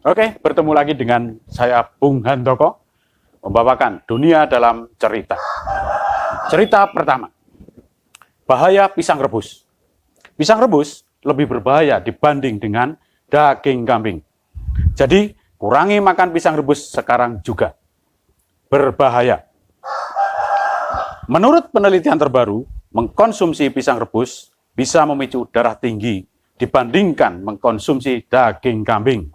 Oke, bertemu lagi dengan saya Bung Handoko, membawakan Dunia dalam Cerita. Cerita pertama, bahaya pisang rebus. Pisang rebus lebih berbahaya dibanding dengan daging kambing. Jadi, kurangi makan pisang rebus sekarang juga. Berbahaya. Menurut penelitian terbaru, mengkonsumsi pisang rebus bisa memicu darah tinggi dibandingkan mengkonsumsi daging kambing.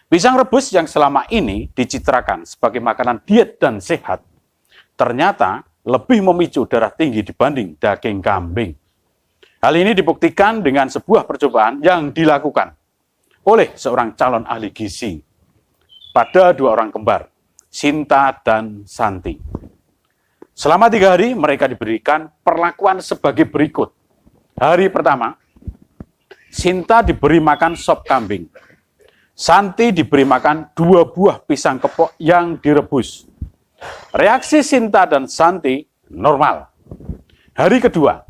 Pisang rebus yang selama ini dicitrakan sebagai makanan diet dan sehat, ternyata lebih memicu darah tinggi dibanding daging kambing. Hal ini dibuktikan dengan sebuah percobaan yang dilakukan oleh seorang calon ahli gizi pada dua orang kembar, Sinta dan Santi. Selama 3 hari mereka diberikan perlakuan sebagai berikut. Hari pertama, Sinta diberi makan sop kambing. Santi diberi makan 2 buah pisang kepok yang direbus. Reaksi Sinta dan Santi normal. Hari kedua,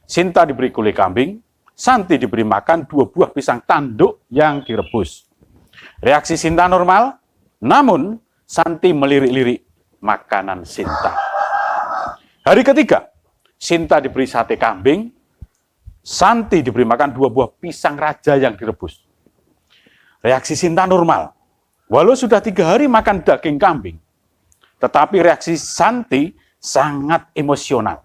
Sinta diberi gulai kambing, Santi diberi makan 2 buah pisang tanduk yang direbus. Reaksi Sinta normal, namun Santi melirik-lirik makanan Sinta. Hari ketiga, Sinta diberi sate kambing, Santi diberi makan 2 buah pisang raja yang direbus. Reaksi Sinta normal. Walau sudah 3 hari makan daging kambing, tetapi reaksi Santi sangat emosional.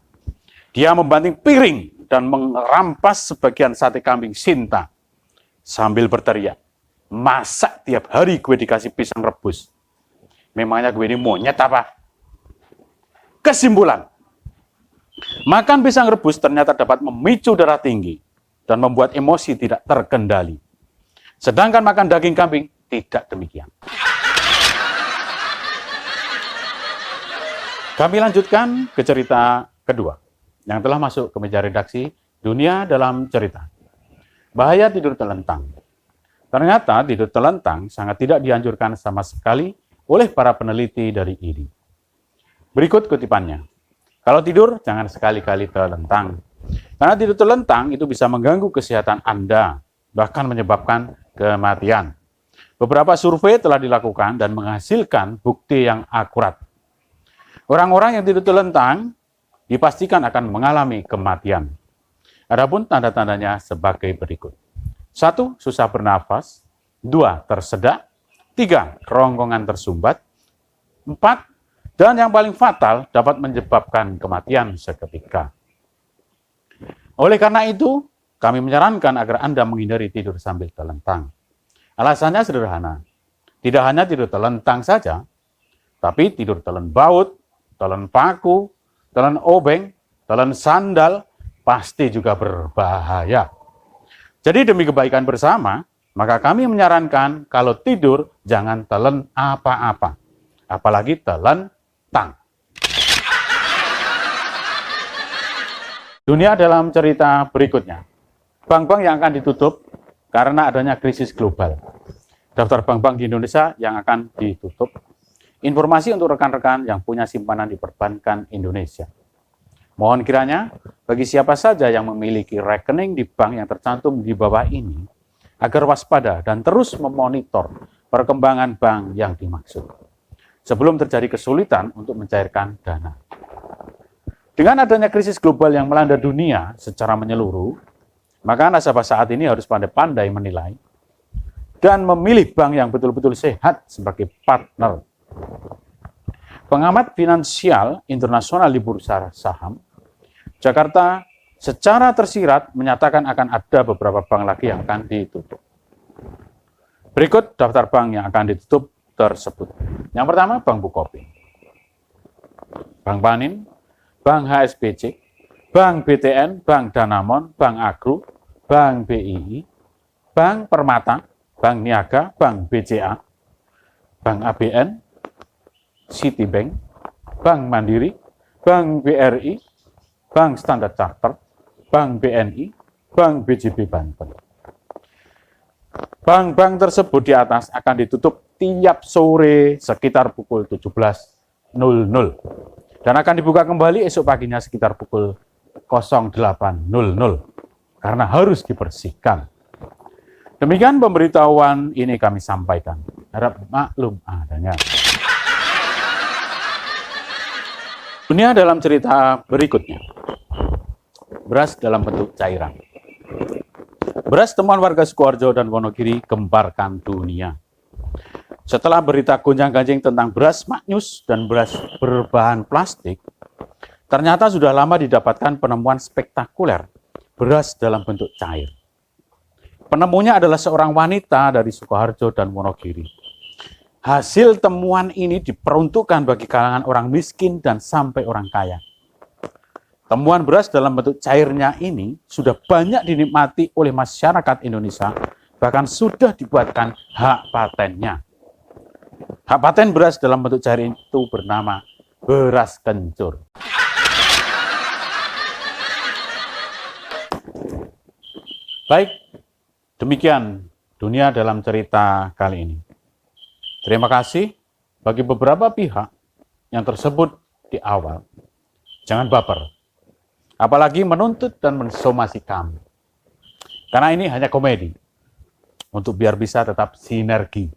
Dia membanting piring dan merampas sebagian sate kambing Sinta sambil berteriak, "Masa tiap hari gue dikasih pisang rebus? Memangnya gue ini monyet apa?" Kesimpulan, makan pisang rebus ternyata dapat memicu darah tinggi dan membuat emosi tidak terkendali. Sedangkan makan daging kambing tidak demikian. Kami lanjutkan ke cerita kedua yang telah masuk ke meja redaksi Dunia dalam Cerita. Bahaya tidur telentang. Ternyata tidur telentang sangat tidak dianjurkan sama sekali oleh para peneliti dari IDI. Berikut kutipannya. Kalau tidur, jangan sekali-kali telentang. Karena tidur telentang itu bisa mengganggu kesehatan Anda, bahkan menyebabkan kematian. Beberapa survei telah dilakukan dan menghasilkan bukti yang akurat. Orang-orang yang tidur telentang dipastikan akan mengalami kematian. Adapun tanda-tandanya sebagai berikut. 1. Susah bernafas. 2. Tersedak. 3. Kerongkongan tersumbat. 4. Dan yang paling fatal dapat menyebabkan kematian seketika. Oleh karena itu, kami menyarankan agar Anda menghindari tidur sambil telentang. Alasannya sederhana. Tidak hanya tidur telentang saja, tapi tidur telen baut, telen paku, telen obeng, telen sandal, pasti juga berbahaya. Jadi demi kebaikan bersama, maka kami menyarankan kalau tidur jangan telen apa-apa. Apalagi telentang. Dunia dalam cerita berikutnya. Bank-bank yang akan ditutup karena adanya krisis global. Daftar bank-bank di Indonesia yang akan ditutup. Informasi untuk rekan-rekan yang punya simpanan di perbankan Indonesia. Mohon kiranya, bagi siapa saja yang memiliki rekening di bank yang tercantum di bawah ini, agar waspada dan terus memonitor perkembangan bank yang dimaksud, sebelum terjadi kesulitan untuk mencairkan dana. Dengan adanya krisis global yang melanda dunia secara menyeluruh, maka nasabah saat ini harus pandai-pandai menilai dan memilih bank yang betul-betul sehat sebagai partner. Pengamat finansial internasional di Bursa Saham Jakarta secara tersirat menyatakan akan ada beberapa bank lagi yang akan ditutup. Berikut daftar bank yang akan ditutup tersebut. Yang pertama, Bank Bukopin, Bank Panin, Bank HSBC, Bank BTN, Bank Danamon, Bank Agro, Bank BII, Bank Permata, Bank Niaga, Bank BCA, Bank ABN, Citibank, Bank Mandiri, Bank BRI, Bank Standard Chartered, Bank BNI, Bank BJB Banten. Bank-bank tersebut di atas akan ditutup tiap sore sekitar pukul 17.00 dan akan dibuka kembali esok paginya sekitar pukul 08.00 karena harus dibersihkan. Demikian pemberitahuan ini kami sampaikan. Harap maklum adanya. Dunia dalam cerita berikutnya. Beras dalam bentuk cairan. Beras temuan warga Sukoharjo dan Wonogiri gemparkan dunia. Setelah berita gonjang-ganjing tentang beras maknyus dan beras berbahan plastik, ternyata sudah lama didapatkan penemuan spektakuler beras dalam bentuk cair. Penemunya adalah seorang wanita dari Sukoharjo dan Wonogiri. Hasil temuan ini diperuntukkan bagi kalangan orang miskin dan sampai orang kaya. Temuan beras dalam bentuk cairnya ini sudah banyak dinikmati oleh masyarakat Indonesia, bahkan sudah dibuatkan hak patennya. Hak paten beras dalam bentuk cair itu bernama beras kencur. Baik, demikian dunia dalam cerita kali ini. Terima kasih bagi beberapa pihak yang tersebut di awal. Jangan baper, apalagi menuntut dan mensomasi kami. Karena ini hanya komedi, untuk biar bisa tetap sinergi.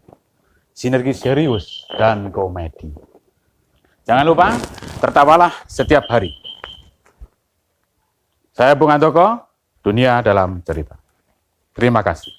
Sinergi serius dan komedi. Jangan lupa, tertawalah setiap hari. Saya Bung Antoko, dunia dalam cerita. Terima kasih.